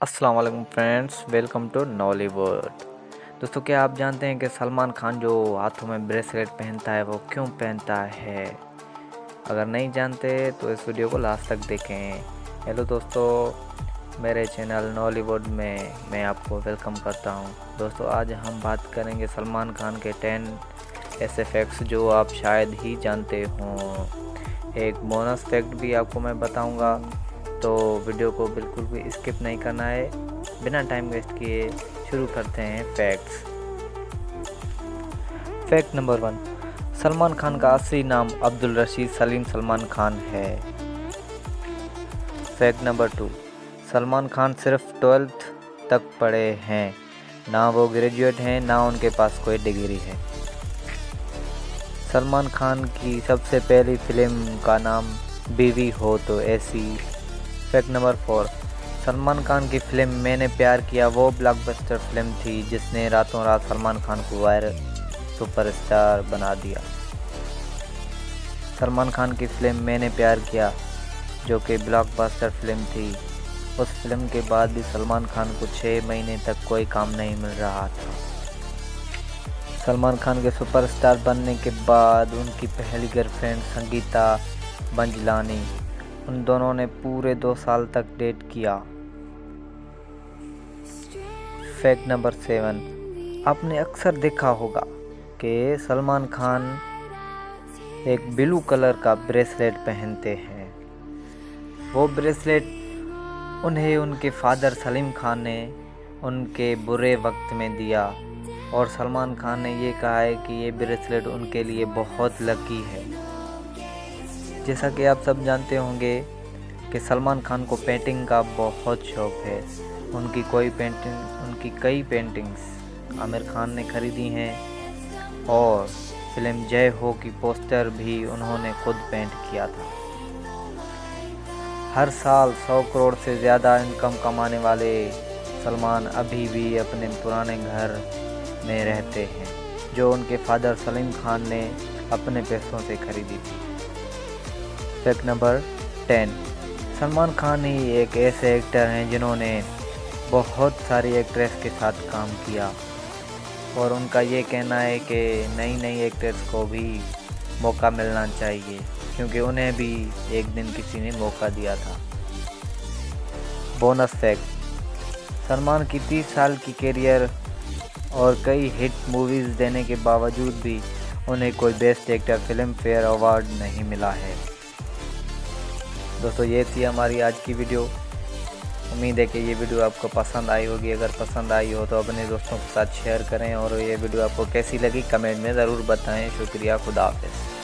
अस्सलाम वालेकुम friends, welcome to नॉलीवुड। दोस्तों, क्या आप जानते हैं कि सलमान खान जो हाथों में ब्रेसलेट पहनता है वो क्यों पहनता है? अगर नहीं जानते तो इस वीडियो को लास्ट तक देखें। हेलो दोस्तों, मेरे चैनल नॉलीवुड में मैं आपको वेलकम करता हूं। दोस्तों, आज हम बात करेंगे सलमान खान के 10 ऐसे फैक्ट्स जो आप शायद ही जानते हों। एक बोनस फैक्ट भी आपको मैं बताऊंगा, तो वीडियो को बिल्कुल भी स्किप नहीं करना है। बिना टाइम वेस्ट किए शुरू करते हैं facts. Fact number 1, Salman Khan का असली नाम अब्दुल रशीद सलीम सलमान खान है। फैक्ट नंबर 2, सलमान खान सिर्फ 12th तक पढ़े हैं, ना वो ग्रेजुएट हैं ना उनके पास कोई डिग्री है। सलमान खान की सबसे पहली फिल्म का नाम बीवी हो तो ऐसी। फैक्ट नंबर 4, सलमान खान की फिल्म मैंने प्यार किया वो ब्लॉकबस्टर फिल्म थी जिसने रातों रात सलमान खान को वायरल सुपरस्टार बना दिया। सलमान खान की फिल्म मैंने प्यार किया जो कि ब्लॉकबस्टर फिल्म थी, उस फिल्म के बाद भी सलमान खान को 6 महीने तक कोई काम नहीं मिल रहा था। सलमान खान के सुपरस्टार बनने के बाद उनकी पहली गर्लफ्रेंड संगीता बंजलानी, उन दोनों ने पूरे 2 साल तक डेट किया। फैक्ट नंबर 7, आपने अक्सर देखा होगा कि सलमान खान एक ब्लू कलर का ब्रेसलेट पहनते हैं। वो ब्रेसलेट उन्हें उनके फादर सलीम खान ने उनके बुरे वक्त में दिया, और सलमान खान ने ये कहा है कि ये ब्रेसलेट उनके लिए बहुत लकी है। जैसा कि आप सब जानते होंगे कि सलमान खान को पेंटिंग का बहुत शौक़ है। उनकी कई पेंटिंग्स आमिर खान ने खरीदी हैं, और फिल्म जय हो की पोस्टर भी उन्होंने खुद पेंट किया था। हर साल 100 करोड़ से ज़्यादा इनकम कमाने वाले सलमान अभी भी अपने पुराने घर में रहते हैं, जो उनके फादर सलीम खान ने अपने पैसों से खरीदी थी। फैक्ट नंबर 10, सलमान खान ही एक ऐसे एक्टर हैं जिन्होंने बहुत सारी एक्ट्रेस के साथ काम किया, और उनका ये कहना है कि नई एक्ट्रेस को भी मौका मिलना चाहिए, क्योंकि उन्हें भी एक दिन किसी ने मौका दिया था। बोनस फैक्ट, सलमान की 30 साल की कैरियर और कई हिट मूवीज़ देने के बावजूद भी उन्हें कोई best actor film fair award नहीं मिला है। दोस्तों, ये थी हमारी आज की वीडियो। उम्मीद है कि ये वीडियो आपको पसंद आई होगी। अगर पसंद आई हो तो अपने दोस्तों के साथ शेयर करें, और ये वीडियो आपको कैसी लगी कमेंट में ज़रूर बताएं। शुक्रिया, खुदा हाफ़िज़।